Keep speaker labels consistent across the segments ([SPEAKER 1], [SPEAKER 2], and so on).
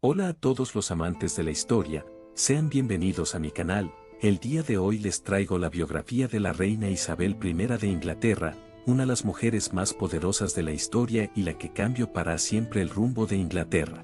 [SPEAKER 1] Hola a todos los amantes de la historia, sean bienvenidos a mi canal. El día de hoy les traigo la biografía de la reina Isabel I de Inglaterra, una de las mujeres más poderosas de la historia y la que cambió para siempre el rumbo de Inglaterra.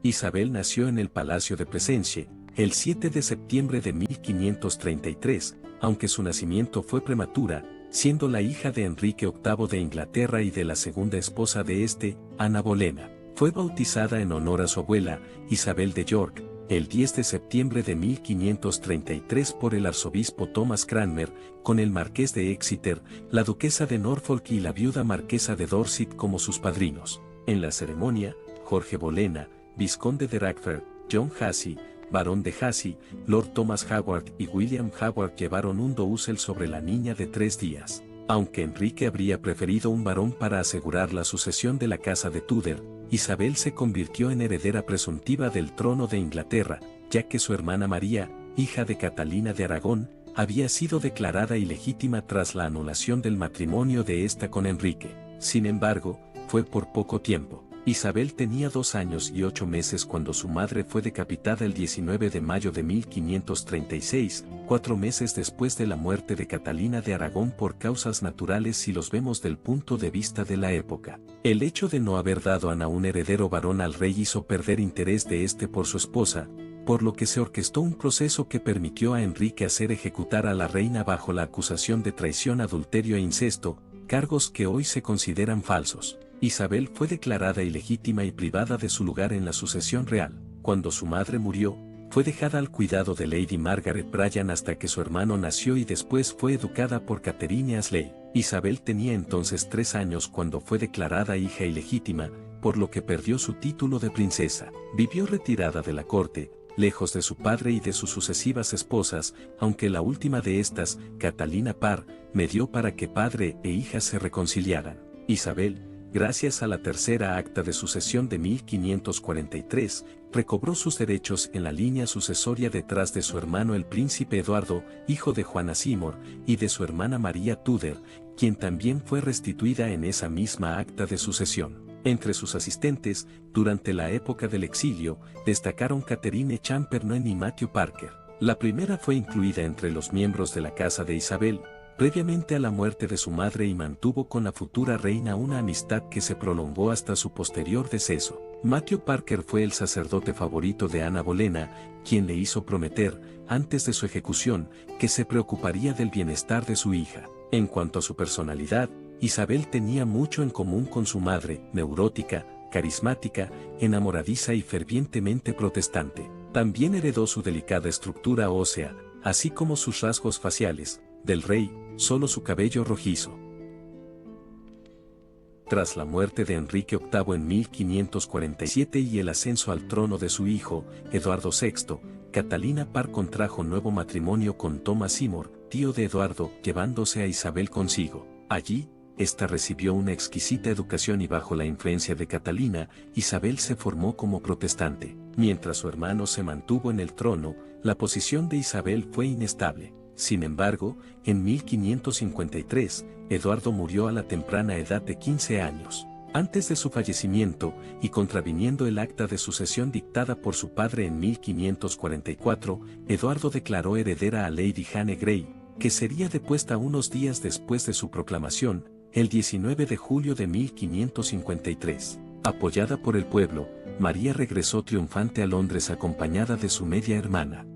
[SPEAKER 1] Isabel nació en el Palacio de Placentia, el 7 de septiembre de 1533, aunque su nacimiento fue prematura, siendo la hija de Enrique VIII de Inglaterra y de la segunda esposa de este, Ana Bolena. Fue bautizada en honor a su abuela, Isabel de York, el 10 de septiembre de 1533 por el arzobispo Thomas Cranmer, con el marqués de Exeter, la duquesa de Norfolk y la viuda marquesa de Dorset como sus padrinos. En la ceremonia, Jorge Bolena, vizconde de Radford, John Hussey, barón de Hussey, Lord Thomas Howard y William Howard llevaron un dousel sobre la niña de 3 días. Aunque Enrique habría preferido un varón para asegurar la sucesión de la casa de Tudor, Isabel se convirtió en heredera presuntiva del trono de Inglaterra, ya que su hermana María, hija de Catalina de Aragón, había sido declarada ilegítima tras la anulación del matrimonio de esta con Enrique. Sin embargo, fue por poco tiempo. Isabel tenía 2 años y 8 meses cuando su madre fue decapitada el 19 de mayo de 1536, 4 meses después de la muerte de Catalina de Aragón por causas naturales si los vemos del punto de vista de la época. El hecho de no haber dado a un heredero varón al rey hizo perder interés de este por su esposa, por lo que se orquestó un proceso que permitió a Enrique hacer ejecutar a la reina bajo la acusación de traición, adulterio e incesto, cargos que hoy se consideran falsos. Isabel fue declarada ilegítima y privada de su lugar en la sucesión real. Cuando su madre murió, fue dejada al cuidado de Lady Margaret Bryan hasta que su hermano nació y después fue educada por Catherine Ashley. Isabel tenía entonces 3 años cuando fue declarada hija ilegítima, por lo que perdió su título de princesa. Vivió retirada de la corte, lejos de su padre y de sus sucesivas esposas, aunque la última de estas, Catalina Parr, medió para que padre e hija se reconciliaran. Isabel, gracias a la tercera acta de sucesión de 1543, recobró sus derechos en la línea sucesoria detrás de su hermano el príncipe Eduardo, hijo de Juana Seymour, y de su hermana María Tudor, quien también fue restituida en esa misma acta de sucesión. Entre sus asistentes, durante la época del exilio, destacaron Catherine Chamberlain y Matthew Parker. La primera fue incluida entre los miembros de la casa de Isabel, previamente a la muerte de su madre, y mantuvo con la futura reina una amistad que se prolongó hasta su posterior deceso. Matthew Parker fue el sacerdote favorito de Ana Bolena, quien le hizo prometer, antes de su ejecución, que se preocuparía del bienestar de su hija. En cuanto a su personalidad, Isabel tenía mucho en común con su madre, neurótica, carismática, enamoradiza y fervientemente protestante. También heredó su delicada estructura ósea, así como sus rasgos faciales. Del rey, solo su cabello rojizo. Tras la muerte de Enrique VIII en 1547 y el ascenso al trono de su hijo, Eduardo VI, Catalina Parr contrajo nuevo matrimonio con Thomas Seymour, tío de Eduardo, llevándose a Isabel consigo. Allí, esta recibió una exquisita educación y bajo la influencia de Catalina, Isabel se formó como protestante. Mientras su hermano se mantuvo en el trono, la posición de Isabel fue inestable. Sin embargo, en 1553, Eduardo murió a la temprana edad de 15 años. Antes de su fallecimiento, y contraviniendo el acta de sucesión dictada por su padre en 1544, Eduardo declaró heredera a Lady Jane Grey, que sería depuesta unos días después de su proclamación, el 19 de julio de 1553. Apoyada por el pueblo, María regresó triunfante a Londres acompañada de su media hermana.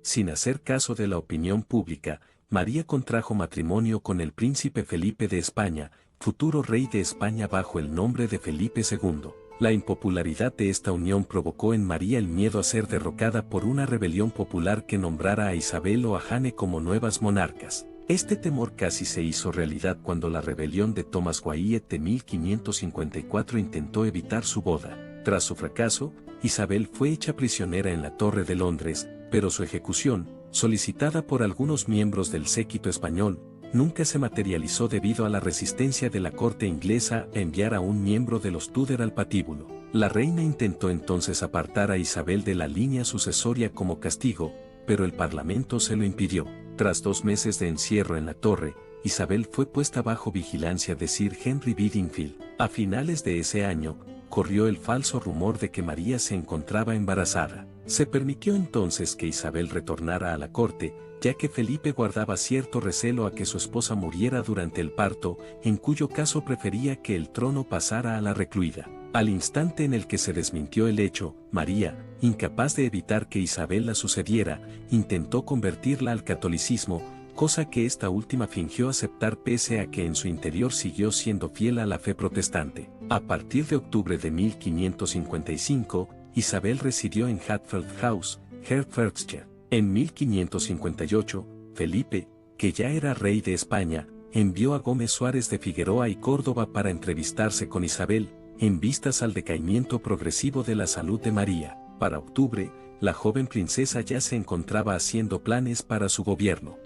[SPEAKER 1] Sin hacer caso de la opinión pública, María contrajo matrimonio con el príncipe Felipe de España, futuro rey de España bajo el nombre de Felipe II. La impopularidad de esta unión provocó en María el miedo a ser derrocada por una rebelión popular que nombrara a Isabel o a Jane como nuevas monarcas. Este temor casi se hizo realidad cuando la rebelión de Thomas Wyatt de 1554 intentó evitar su boda. Tras su fracaso, Isabel fue hecha prisionera en la Torre de Londres, pero su ejecución, solicitada por algunos miembros del séquito español, nunca se materializó debido a la resistencia de la corte inglesa a enviar a un miembro de los Tudor al patíbulo. La reina intentó entonces apartar a Isabel de la línea sucesoria como castigo, pero el parlamento se lo impidió. Tras 2 meses de encierro en la torre, Isabel fue puesta bajo vigilancia de Sir Henry Bedingfield. A finales de ese año, corrió el falso rumor de que María se encontraba embarazada. Se permitió entonces que Isabel retornara a la corte, ya que Felipe guardaba cierto recelo a que su esposa muriera durante el parto, en cuyo caso prefería que el trono pasara a la recluida. Al instante en el que se desmintió el hecho, María, incapaz de evitar que Isabel la sucediera, intentó convertirla al catolicismo, cosa que esta última fingió aceptar pese a que en su interior siguió siendo fiel a la fe protestante. A partir de octubre de 1555, Isabel residió en Hatfield House, Hertfordshire. En 1558, Felipe, que ya era rey de España, envió a Gómez Suárez de Figueroa y Córdoba para entrevistarse con Isabel, en vistas al decaimiento progresivo de la salud de María. Para octubre, la joven princesa ya se encontraba haciendo planes para su gobierno.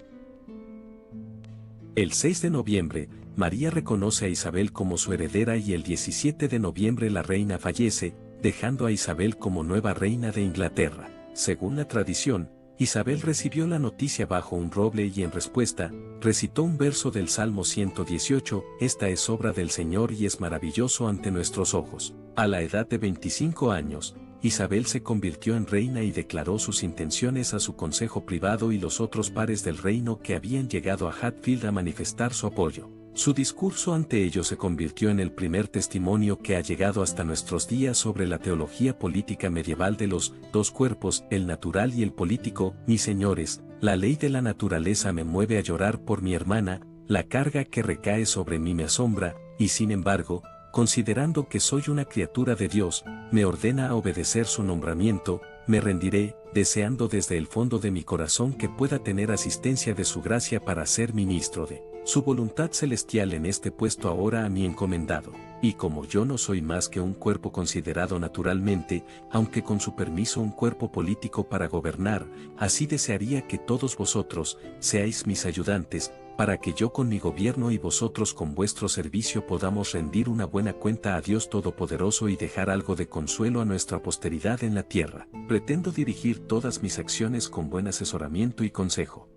[SPEAKER 1] El 6 de noviembre, María reconoce a Isabel como su heredera y el 17 de noviembre la reina fallece, dejando a Isabel como nueva reina de Inglaterra. Según la tradición, Isabel recibió la noticia bajo un roble y en respuesta, recitó un verso del Salmo 118, «Esta es obra del Señor y es maravilloso ante nuestros ojos». A la edad de 25 años, Isabel se convirtió en reina y declaró sus intenciones a su consejo privado y los otros pares del reino que habían llegado a Hatfield a manifestar su apoyo. Su discurso ante ellos se convirtió en el primer testimonio que ha llegado hasta nuestros días sobre la teología política medieval de los dos cuerpos, el natural y el político. Mis señores, la ley de la naturaleza me mueve a llorar por mi hermana, la carga que recae sobre mí me asombra, y sin embargo, considerando que soy una criatura de Dios, me ordena a obedecer su nombramiento, me rendiré, deseando desde el fondo de mi corazón que pueda tener asistencia de su gracia para ser ministro de su voluntad celestial en este puesto ahora a mi encomendado. Y como yo no soy más que un cuerpo considerado naturalmente, aunque con su permiso un cuerpo político para gobernar, así desearía que todos vosotros seáis mis ayudantes, para que yo con mi gobierno y vosotros con vuestro servicio podamos rendir una buena cuenta a Dios Todopoderoso y dejar algo de consuelo a nuestra posteridad en la tierra. Pretendo dirigir todas mis acciones con buen asesoramiento y consejo.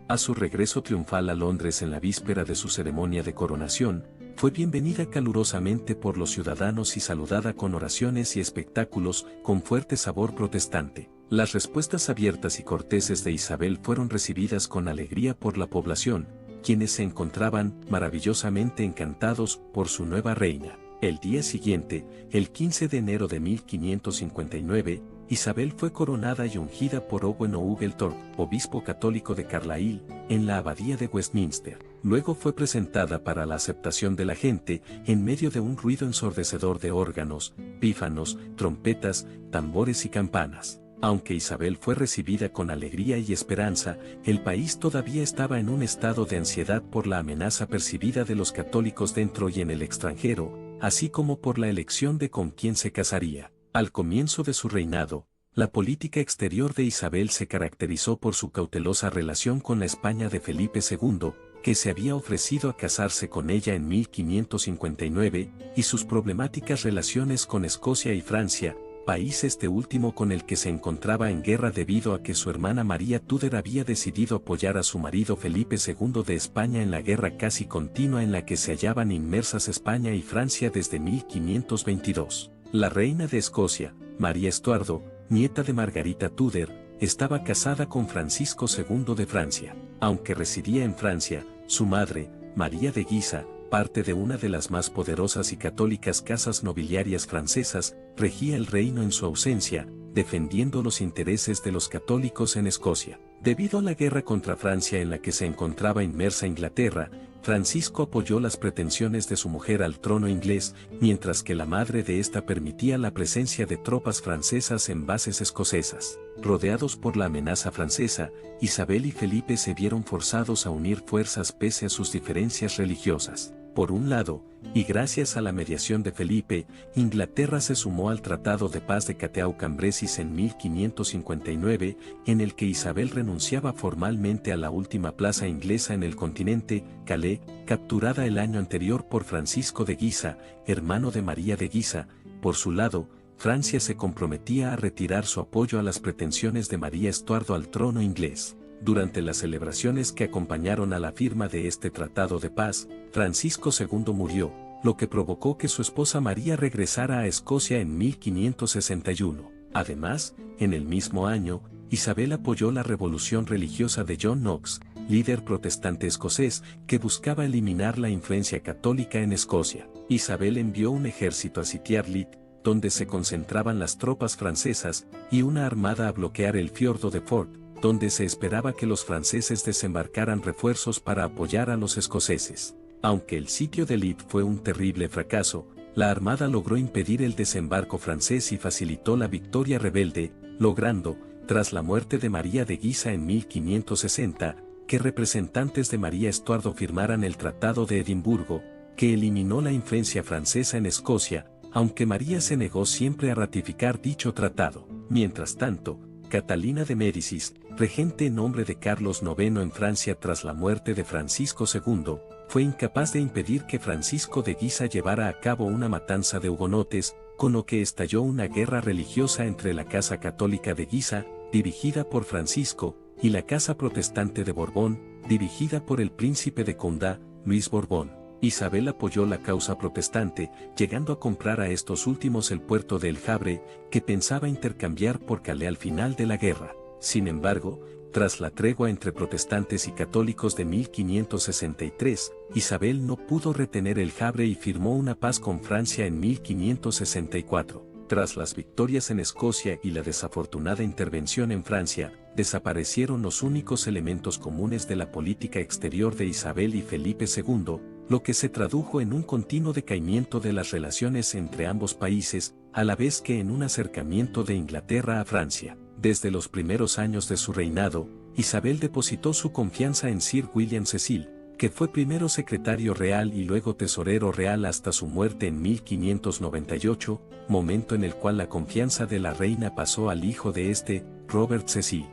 [SPEAKER 1] A su regreso triunfal a Londres en la víspera de su ceremonia de coronación, fue bienvenida calurosamente por los ciudadanos y saludada con oraciones y espectáculos con fuerte sabor protestante. Las respuestas abiertas y corteses de Isabel fueron recibidas con alegría por la población, quienes se encontraban maravillosamente encantados por su nueva reina. El día siguiente, el 15 de enero de 1559, Isabel fue coronada y ungida por Owen Oglethorpe, obispo católico de Carlisle, en la abadía de Westminster. Luego fue presentada para la aceptación de la gente, en medio de un ruido ensordecedor de órganos, pífanos, trompetas, tambores y campanas. Aunque Isabel fue recibida con alegría y esperanza, el país todavía estaba en un estado de ansiedad por la amenaza percibida de los católicos dentro y en el extranjero, así como por la elección de con quién se casaría. Al comienzo de su reinado, la política exterior de Isabel se caracterizó por su cautelosa relación con la España de Felipe II, que se había ofrecido a casarse con ella en 1559, y sus problemáticas relaciones con Escocia y Francia, país este último con el que se encontraba en guerra debido a que su hermana María Tudor había decidido apoyar a su marido Felipe II de España en la guerra casi continua en la que se hallaban inmersas España y Francia desde 1522. La reina de Escocia, María Estuardo, nieta de Margarita Tudor, estaba casada con Francisco II de Francia. Aunque residía en Francia, su madre, María de Guisa, parte de una de las más poderosas y católicas casas nobiliarias francesas, regía el reino en su ausencia, defendiendo los intereses de los católicos en Escocia. Debido a la guerra contra Francia en la que se encontraba inmersa Inglaterra, Francisco apoyó las pretensiones de su mujer al trono inglés, mientras que la madre de esta permitía la presencia de tropas francesas en bases escocesas. Rodeados por la amenaza francesa, Isabel y Felipe se vieron forzados a unir fuerzas pese a sus diferencias religiosas. Por un lado, y gracias a la mediación de Felipe, Inglaterra se sumó al Tratado de Paz de Cateau-Cambrésis en 1559, en el que Isabel renunciaba formalmente a la última plaza inglesa en el continente, Calais, capturada el año anterior por Francisco de Guisa, hermano de María de Guisa. Por su lado, Francia se comprometía a retirar su apoyo a las pretensiones de María Estuardo al trono inglés. Durante las celebraciones que acompañaron a la firma de este tratado de paz, Francisco II murió, lo que provocó que su esposa María regresara a Escocia en 1561. Además, en el mismo año, Isabel apoyó la revolución religiosa de John Knox, líder protestante escocés, que buscaba eliminar la influencia católica en Escocia. Isabel envió un ejército a sitiar Leith, donde se concentraban las tropas francesas, y una armada a bloquear el fiordo de Forth, donde se esperaba que los franceses desembarcaran refuerzos para apoyar a los escoceses. Aunque el sitio de Leith fue un terrible fracaso, la armada logró impedir el desembarco francés y facilitó la victoria rebelde, logrando, tras la muerte de María de Guisa en 1560, que representantes de María Estuardo firmaran el Tratado de Edimburgo, que eliminó la influencia francesa en Escocia, aunque María se negó siempre a ratificar dicho tratado. Mientras tanto, Catalina de Médicis, regente en nombre de Carlos IX en Francia tras la muerte de Francisco II, fue incapaz de impedir que Francisco de Guisa llevara a cabo una matanza de hugonotes, con lo que estalló una guerra religiosa entre la Casa Católica de Guisa, dirigida por Francisco, y la Casa Protestante de Borbón, dirigida por el príncipe de Condá, Luis Borbón. Isabel apoyó la causa protestante, llegando a comprar a estos últimos el puerto de El Havre, que pensaba intercambiar por Calais al final de la guerra. Sin embargo, tras la tregua entre protestantes y católicos de 1563, Isabel no pudo retener El Havre y firmó una paz con Francia en 1564. Tras las victorias en Escocia y la desafortunada intervención en Francia, desaparecieron los únicos elementos comunes de la política exterior de Isabel y Felipe II, lo que se tradujo en un continuo decaimiento de las relaciones entre ambos países, a la vez que en un acercamiento de Inglaterra a Francia. Desde los primeros años de su reinado, Isabel depositó su confianza en Sir William Cecil, que fue primero secretario real y luego tesorero real hasta su muerte en 1598, momento en el cual la confianza de la reina pasó al hijo de este, Robert Cecil.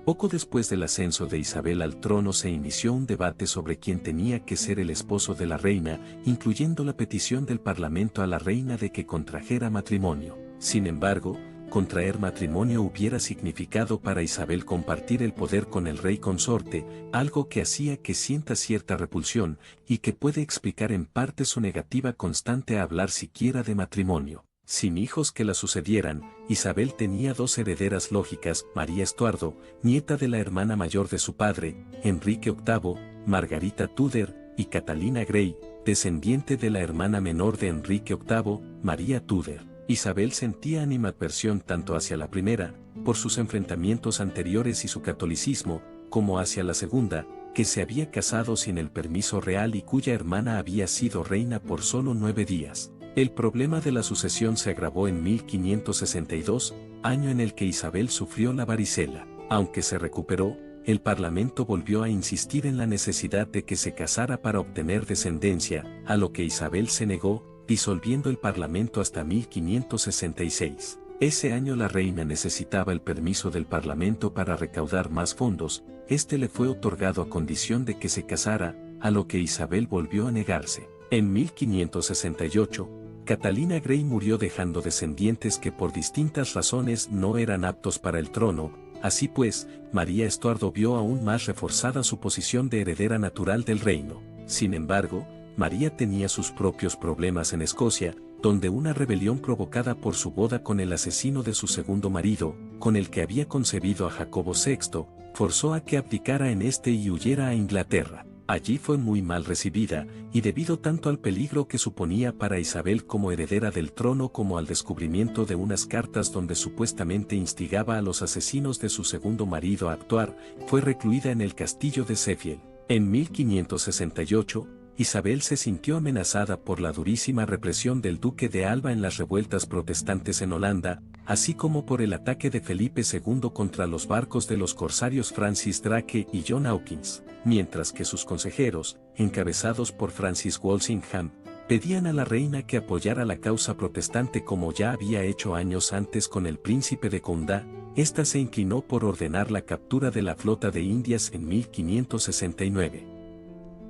[SPEAKER 1] Poco después del ascenso de Isabel al trono se inició un debate sobre quién tenía que ser el esposo de la reina, incluyendo la petición del Parlamento a la reina de que contrajera matrimonio. Sin embargo, contraer matrimonio hubiera significado para Isabel compartir el poder con el rey consorte, algo que hacía que sienta cierta repulsión, y que puede explicar en parte su negativa constante a hablar siquiera de matrimonio. Sin hijos que la sucedieran, Isabel tenía dos herederas lógicas, María Estuardo, nieta de la hermana mayor de su padre, Enrique VIII, Margarita Tudor, y Catalina Grey, descendiente de la hermana menor de Enrique VIII, María Tudor. Isabel sentía animadversión tanto hacia la primera, por sus enfrentamientos anteriores y su catolicismo, como hacia la segunda, que se había casado sin el permiso real y cuya hermana había sido reina por solo 9 días. El problema de la sucesión se agravó en 1562, año en el que Isabel sufrió la varicela. Aunque se recuperó, el Parlamento volvió a insistir en la necesidad de que se casara para obtener descendencia, a lo que Isabel se negó, disolviendo el Parlamento hasta 1566. Ese año la reina necesitaba el permiso del Parlamento para recaudar más fondos, este le fue otorgado a condición de que se casara, a lo que Isabel volvió a negarse. En 1568, Catalina Grey murió dejando descendientes que por distintas razones no eran aptos para el trono, así pues, María Estuardo vio aún más reforzada su posición de heredera natural del reino. Sin embargo, María tenía sus propios problemas en Escocia, donde una rebelión provocada por su boda con el asesino de su segundo marido, con el que había concebido a Jacobo VI, forzó a que abdicara en este y huyera a Inglaterra. Allí fue muy mal recibida, y debido tanto al peligro que suponía para Isabel como heredera del trono como al descubrimiento de unas cartas donde supuestamente instigaba a los asesinos de su segundo marido a actuar, fue recluida en el castillo de Sheffield. En 1568, Isabel se sintió amenazada por la durísima represión del duque de Alba en las revueltas protestantes en Holanda, así como por el ataque de Felipe II contra los barcos de los corsarios Francis Drake y John Hawkins, mientras que sus consejeros, encabezados por Francis Walsingham, pedían a la reina que apoyara la causa protestante como ya había hecho años antes con el príncipe de Condá. Esta se inclinó por ordenar la captura de la flota de Indias en 1569.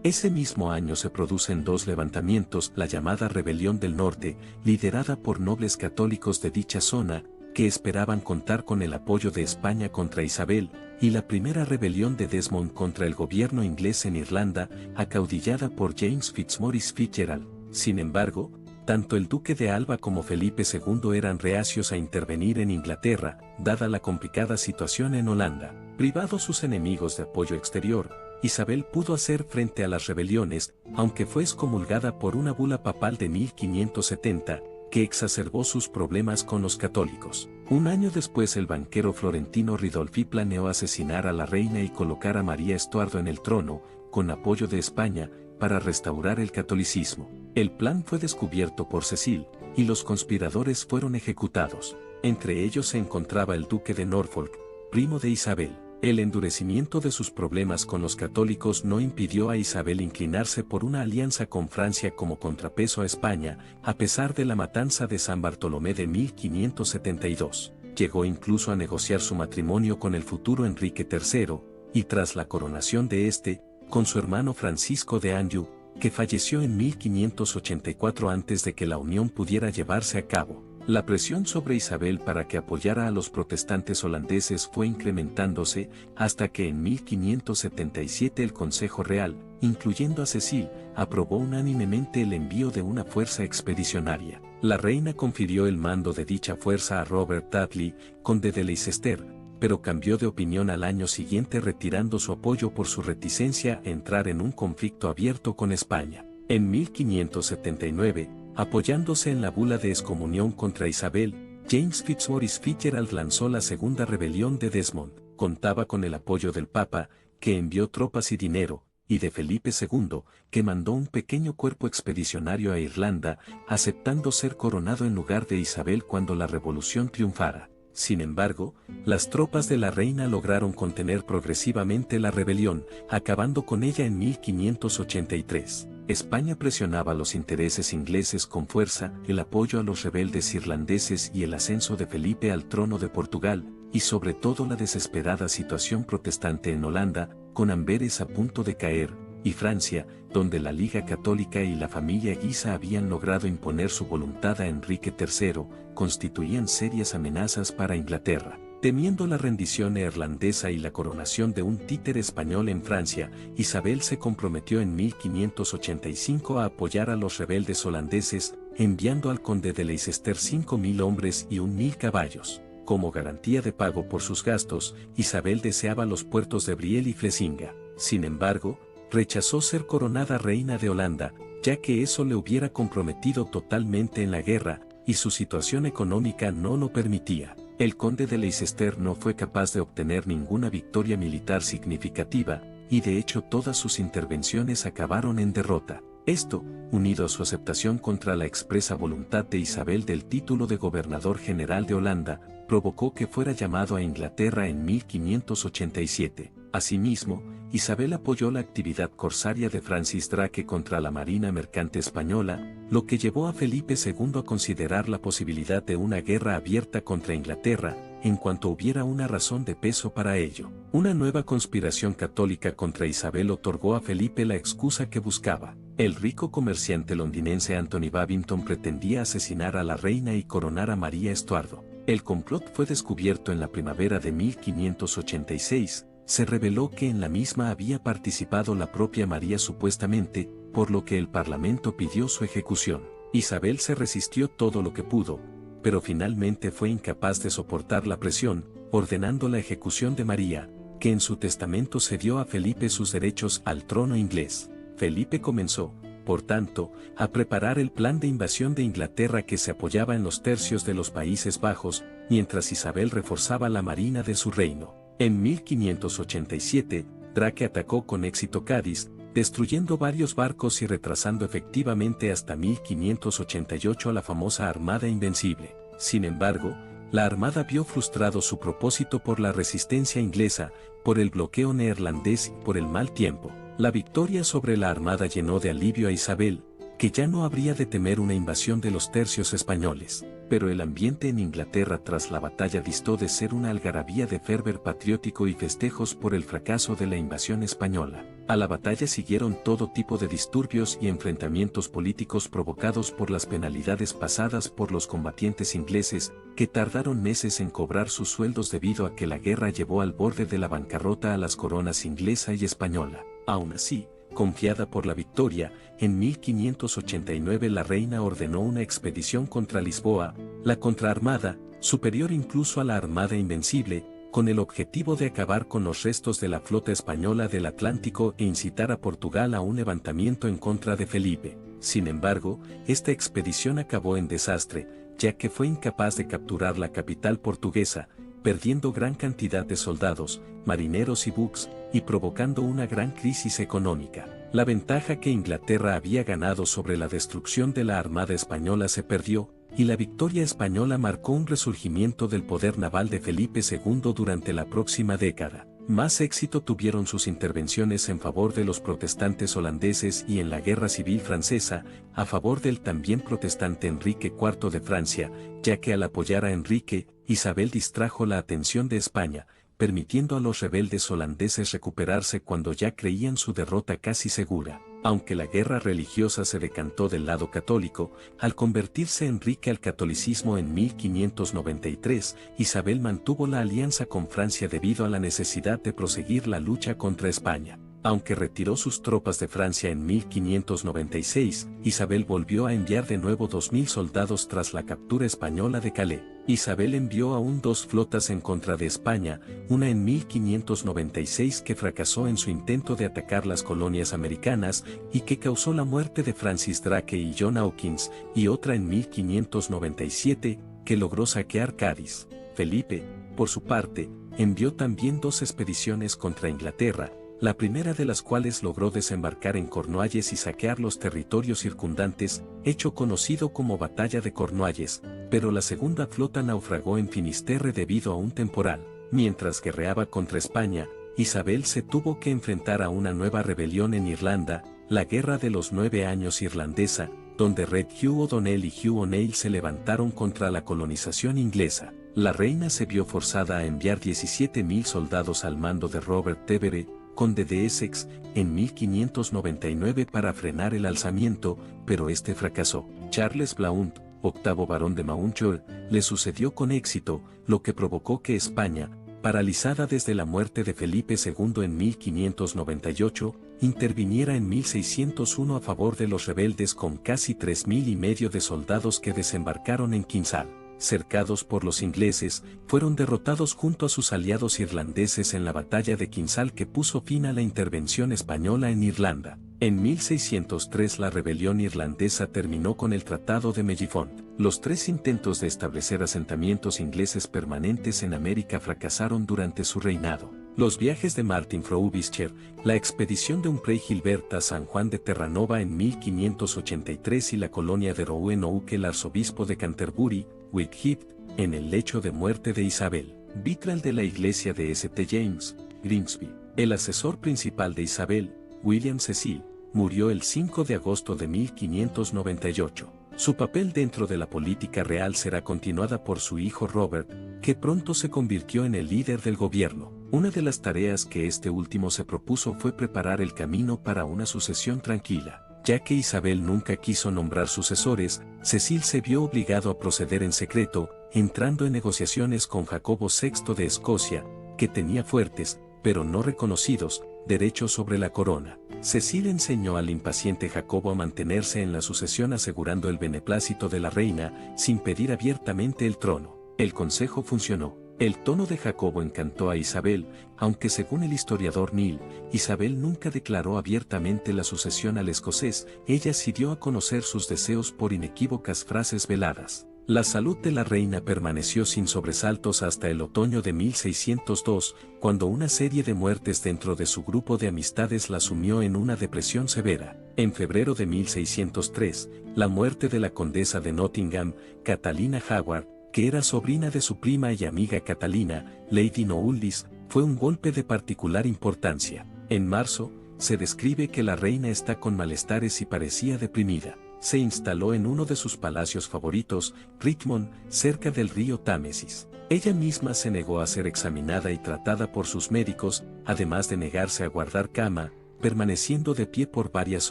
[SPEAKER 1] Ese mismo año se producen dos levantamientos, la llamada Rebelión del Norte, liderada por nobles católicos de dicha zona, que esperaban contar con el apoyo de España contra Isabel, y la primera rebelión de Desmond contra el gobierno inglés en Irlanda, acaudillada por James Fitzmaurice Fitzgerald. Sin embargo, tanto el duque de Alba como Felipe II eran reacios a intervenir en Inglaterra, dada la complicada situación en Holanda. Privados sus enemigos de apoyo exterior, Isabel pudo hacer frente a las rebeliones, aunque fue excomulgada por una bula papal de 1570, que exacerbó sus problemas con los católicos. Un año después el banquero florentino Ridolfi planeó asesinar a la reina y colocar a María Estuardo en el trono, con apoyo de España, para restaurar el catolicismo. El plan fue descubierto por Cecil, y los conspiradores fueron ejecutados. Entre ellos se encontraba el duque de Norfolk, primo de Isabel. El endurecimiento de sus problemas con los católicos no impidió a Isabel inclinarse por una alianza con Francia como contrapeso a España, a pesar de la matanza de San Bartolomé de 1572. Llegó incluso a negociar su matrimonio con el futuro Enrique III, y tras la coronación de este, con su hermano Francisco de Anjou, que falleció en 1584 antes de que la unión pudiera llevarse a cabo. La presión sobre Isabel para que apoyara a los protestantes holandeses fue incrementándose hasta que en 1577 el Consejo Real, incluyendo a Cecil, aprobó unánimemente el envío de una fuerza expedicionaria. La reina confirió el mando de dicha fuerza a Robert Dudley, conde de Leicester, pero cambió de opinión al año siguiente retirando su apoyo por su reticencia a entrar en un conflicto abierto con España. En 1579, apoyándose en la bula de excomunión contra Isabel, James Fitzmaurice Fitzgerald lanzó la segunda rebelión de Desmond. Contaba con el apoyo del Papa, que envió tropas y dinero, y de Felipe II, que mandó un pequeño cuerpo expedicionario a Irlanda, aceptando ser coronado en lugar de Isabel cuando la revolución triunfara. Sin embargo, las tropas de la reina lograron contener progresivamente la rebelión, acabando con ella en 1583. España presionaba los intereses ingleses con fuerza, el apoyo a los rebeldes irlandeses y el ascenso de Felipe al trono de Portugal, y sobre todo la desesperada situación protestante en Holanda, con Amberes a punto de caer, y Francia, donde la Liga Católica y la familia Guisa habían logrado imponer su voluntad a Enrique III, constituían serias amenazas para Inglaterra. Temiendo la rendición neerlandesa y la coronación de un títere español en Francia, Isabel se comprometió en 1585 a apoyar a los rebeldes holandeses, enviando al conde de Leicester 5.000 hombres y 1.000 caballos. Como garantía de pago por sus gastos, Isabel deseaba los puertos de Briel y Flesinga. Sin embargo, rechazó ser coronada reina de Holanda, ya que eso le hubiera comprometido totalmente en la guerra, y su situación económica no lo permitía. El conde de Leicester no fue capaz de obtener ninguna victoria militar significativa, y de hecho todas sus intervenciones acabaron en derrota. Esto, unido a su aceptación contra la expresa voluntad de Isabel del título de gobernador general de Holanda, provocó que fuera llamado a Inglaterra en 1587. Asimismo, Isabel apoyó la actividad corsaria de Francis Drake contra la marina mercante española, lo que llevó a Felipe II a considerar la posibilidad de una guerra abierta contra Inglaterra, en cuanto hubiera una razón de peso para ello. Una nueva conspiración católica contra Isabel otorgó a Felipe la excusa que buscaba. El rico comerciante londinense Anthony Babington pretendía asesinar a la reina y coronar a María Estuardo. El complot fue descubierto en la primavera de 1586, se reveló que en la misma había participado la propia María supuestamente, por lo que el Parlamento pidió su ejecución. Isabel se resistió todo lo que pudo, pero finalmente fue incapaz de soportar la presión, ordenando la ejecución de María, que en su testamento cedió a Felipe sus derechos al trono inglés. Felipe comenzó, por tanto, a preparar el plan de invasión de Inglaterra que se apoyaba en los tercios de los Países Bajos, mientras Isabel reforzaba la marina de su reino. En 1587, Drake atacó con éxito Cádiz, destruyendo varios barcos y retrasando efectivamente hasta 1588 a la famosa Armada Invencible. Sin embargo, la Armada vio frustrado su propósito por la resistencia inglesa, por el bloqueo neerlandés y por el mal tiempo. La victoria sobre la Armada llenó de alivio a Isabel, que ya no habría de temer una invasión de los tercios españoles, pero el ambiente en Inglaterra tras la batalla distó de ser una algarabía de fervor patriótico y festejos por el fracaso de la invasión española. A la batalla siguieron todo tipo de disturbios y enfrentamientos políticos provocados por las penalidades pasadas por los combatientes ingleses, que tardaron meses en cobrar sus sueldos debido a que la guerra llevó al borde de la bancarrota a las coronas inglesa y española. Aún así, confiada por la victoria, en 1589 la reina ordenó una expedición contra Lisboa, la contraarmada, superior incluso a la Armada Invencible, con el objetivo de acabar con los restos de la flota española del Atlántico e incitar a Portugal a un levantamiento en contra de Felipe. Sin embargo, esta expedición acabó en desastre, ya que fue incapaz de capturar la capital portuguesa, perdiendo gran cantidad de soldados, marineros y buques, y provocando una gran crisis económica. La ventaja que Inglaterra había ganado sobre la destrucción de la Armada española se perdió, y la victoria española marcó un resurgimiento del poder naval de Felipe II durante la próxima década. Más éxito tuvieron sus intervenciones en favor de los protestantes holandeses y en la Guerra Civil Francesa, a favor del también protestante Enrique IV de Francia, ya que al apoyar a Enrique, Isabel distrajo la atención de España, permitiendo a los rebeldes holandeses recuperarse cuando ya creían su derrota casi segura. Aunque la guerra religiosa se decantó del lado católico, al convertirse Enrique al catolicismo en 1593, Isabel mantuvo la alianza con Francia debido a la necesidad de proseguir la lucha contra España. Aunque retiró sus tropas de Francia en 1596, Isabel volvió a enviar de nuevo 2000 soldados tras la captura española de Calais. Isabel envió aún 2 flotas en contra de España, una en 1596 que fracasó en su intento de atacar las colonias americanas y que causó la muerte de Francis Drake y John Hawkins, y otra en 1597, que logró saquear Cádiz. Felipe, por su parte, envió también 2 expediciones contra Inglaterra, la primera de las cuales logró desembarcar en Cornualles y saquear los territorios circundantes, hecho conocido como Batalla de Cornualles, pero la segunda flota naufragó en Finisterre debido a un temporal. Mientras guerreaba contra España, Isabel se tuvo que enfrentar a una nueva rebelión en Irlanda, la Guerra de los 9 Años irlandesa, donde Red Hugh O'Donnell y Hugh O'Neill se levantaron contra la colonización inglesa. La reina se vio forzada a enviar 17.000 soldados al mando de Robert Tevere, conde de Essex, en 1599 para frenar el alzamiento, pero este fracasó. Charles Blount, octavo barón de Mountjoy, le sucedió con éxito, lo que provocó que España, paralizada desde la muerte de Felipe II en 1598, interviniera en 1601 a favor de los rebeldes con casi 3.500 de soldados que desembarcaron en Kinsale. Cercados por los ingleses, fueron derrotados junto a sus aliados irlandeses en la batalla de Kinsale que puso fin a la intervención española en Irlanda. En 1603 la rebelión irlandesa terminó con el Tratado de Mellifont. Los 3 intentos de establecer asentamientos ingleses permanentes en América fracasaron durante su reinado. Los viajes de Martin Frobisher, la expedición de Humphrey Gilbert a San Juan de Terranova en 1583 y la colonia de Rouen Oak el arzobispo de Canterbury, Whitgift, en el lecho de muerte de Isabel. Vitral de la iglesia de St. James, Grimsby. El asesor principal de Isabel, William Cecil, murió el 5 de agosto de 1598. Su papel dentro de la política real será continuada por su hijo Robert, que pronto se convirtió en el líder del gobierno. Una de las tareas que este último se propuso fue preparar el camino para una sucesión tranquila. Ya que Isabel nunca quiso nombrar sucesores, Cecil se vio obligado a proceder en secreto, entrando en negociaciones con Jacobo VI de Escocia, que tenía fuertes, pero no reconocidos, derechos sobre la corona. Cecil enseñó al impaciente Jacobo a mantenerse en la sucesión asegurando el beneplácito de la reina, sin pedir abiertamente el trono. El consejo funcionó. El tono de Jacobo encantó a Isabel, aunque según el historiador Neil, Isabel nunca declaró abiertamente la sucesión al escocés, ella sí dio a conocer sus deseos por inequívocas frases veladas. La salud de la reina permaneció sin sobresaltos hasta el otoño de 1602, cuando una serie de muertes dentro de su grupo de amistades la sumió en una depresión severa. En febrero de 1603, la muerte de la condesa de Nottingham, Catalina Howard, que era sobrina de su prima y amiga Catalina, Lady Knollys, fue un golpe de particular importancia. En marzo, se describe que la reina está con malestares y parecía deprimida. Se instaló en uno de sus palacios favoritos, Richmond, cerca del río Támesis. Ella misma se negó a ser examinada y tratada por sus médicos, además de negarse a guardar cama, permaneciendo de pie por varias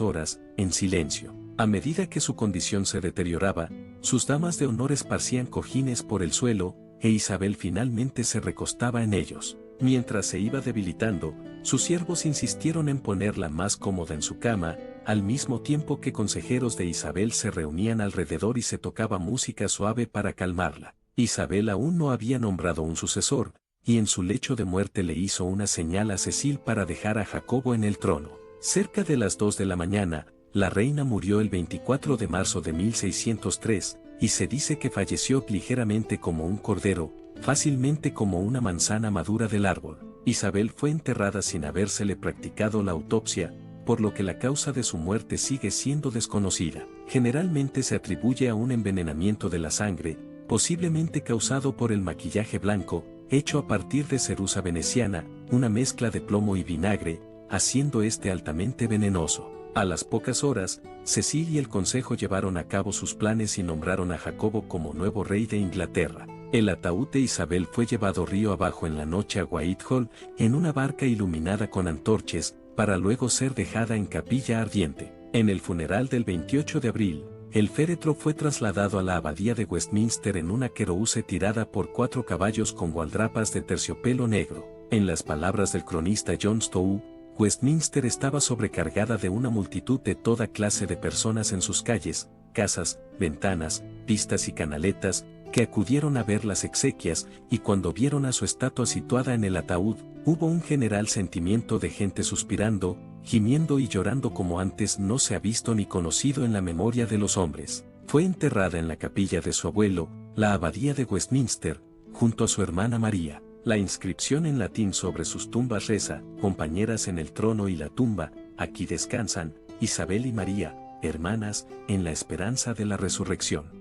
[SPEAKER 1] horas, en silencio. A medida que su condición se deterioraba, sus damas de honor esparcían cojines por el suelo, e Isabel finalmente se recostaba en ellos. Mientras se iba debilitando, sus siervos insistieron en ponerla más cómoda en su cama, al mismo tiempo que consejeros de Isabel se reunían alrededor y se tocaba música suave para calmarla. Isabel aún no había nombrado un sucesor, y en su lecho de muerte le hizo una señal a Cecil para dejar a Jacobo en el trono. Cerca de las 2 de la mañana, la reina murió el 24 de marzo de 1603, y se dice que falleció ligeramente como un cordero, fácilmente como una manzana madura del árbol. Isabel fue enterrada sin habérsele practicado la autopsia, por lo que la causa de su muerte sigue siendo desconocida. Generalmente se atribuye a un envenenamiento de la sangre, posiblemente causado por el maquillaje blanco, hecho a partir de ceruza veneciana, una mezcla de plomo y vinagre, haciendo este altamente venenoso. A las pocas horas, Cecil y el consejo llevaron a cabo sus planes y nombraron a Jacobo como nuevo rey de Inglaterra. El ataúd de Isabel fue llevado río abajo en la noche a Whitehall, en una barca iluminada con antorchas, para luego ser dejada en capilla ardiente. En el funeral del 28 de abril, el féretro fue trasladado a la abadía de Westminster en una queruse tirada por 4 caballos con gualdrapas de terciopelo negro. En las palabras del cronista John Stowe, Westminster estaba sobrecargada de una multitud de toda clase de personas en sus calles, casas, ventanas, pistas y canaletas, que acudieron a ver las exequias, y cuando vieron a su estatua situada en el ataúd, hubo un general sentimiento de gente suspirando, gimiendo y llorando como antes no se ha visto ni conocido en la memoria de los hombres. Fue enterrada en la capilla de su abuelo, la abadía de Westminster, junto a su hermana María. La inscripción en latín sobre sus tumbas reza: compañeras en el trono y la tumba, aquí descansan, Isabel y María, hermanas, en la esperanza de la resurrección.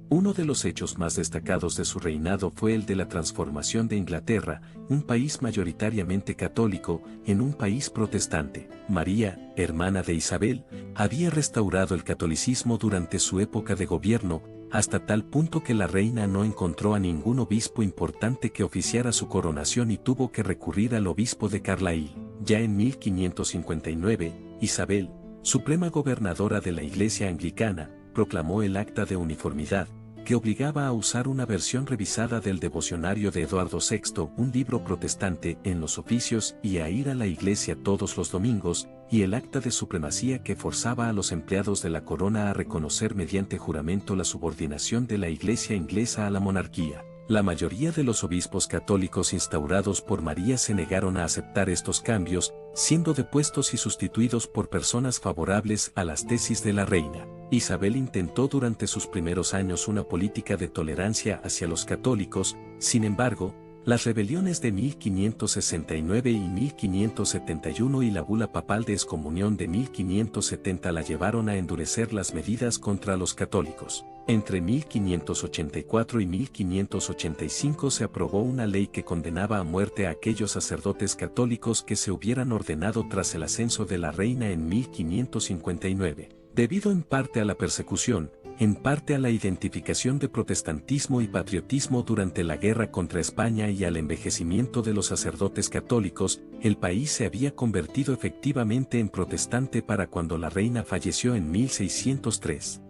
[SPEAKER 1] Uno de los hechos más destacados de su reinado fue el de la transformación de Inglaterra, un país mayoritariamente católico, en un país protestante. María, hermana de Isabel, había restaurado el catolicismo durante su época de gobierno, hasta tal punto que la reina no encontró a ningún obispo importante que oficiara su coronación y tuvo que recurrir al obispo de Carlisle. Ya en 1559, Isabel, suprema gobernadora de la Iglesia anglicana, proclamó el Acta de Uniformidad, que obligaba a usar una versión revisada del devocionario de Eduardo VI, un libro protestante, en los oficios y a ir a la iglesia todos los domingos, y el Acta de Supremacía que forzaba a los empleados de la corona a reconocer mediante juramento la subordinación de la iglesia inglesa a la monarquía. La mayoría de los obispos católicos instaurados por María se negaron a aceptar estos cambios, siendo depuestos y sustituidos por personas favorables a las tesis de la reina. Isabel intentó durante sus primeros años una política de tolerancia hacia los católicos, sin embargo, las rebeliones de 1569 y 1571 y la bula papal de excomunión de 1570 la llevaron a endurecer las medidas contra los católicos. Entre 1584 y 1585 se aprobó una ley que condenaba a muerte a aquellos sacerdotes católicos que se hubieran ordenado tras el ascenso de la reina en 1559. Debido en parte a la persecución, en parte a la identificación de protestantismo y patriotismo durante la guerra contra España y al envejecimiento de los sacerdotes católicos, el país se había convertido efectivamente en protestante para cuando la reina falleció en 1603.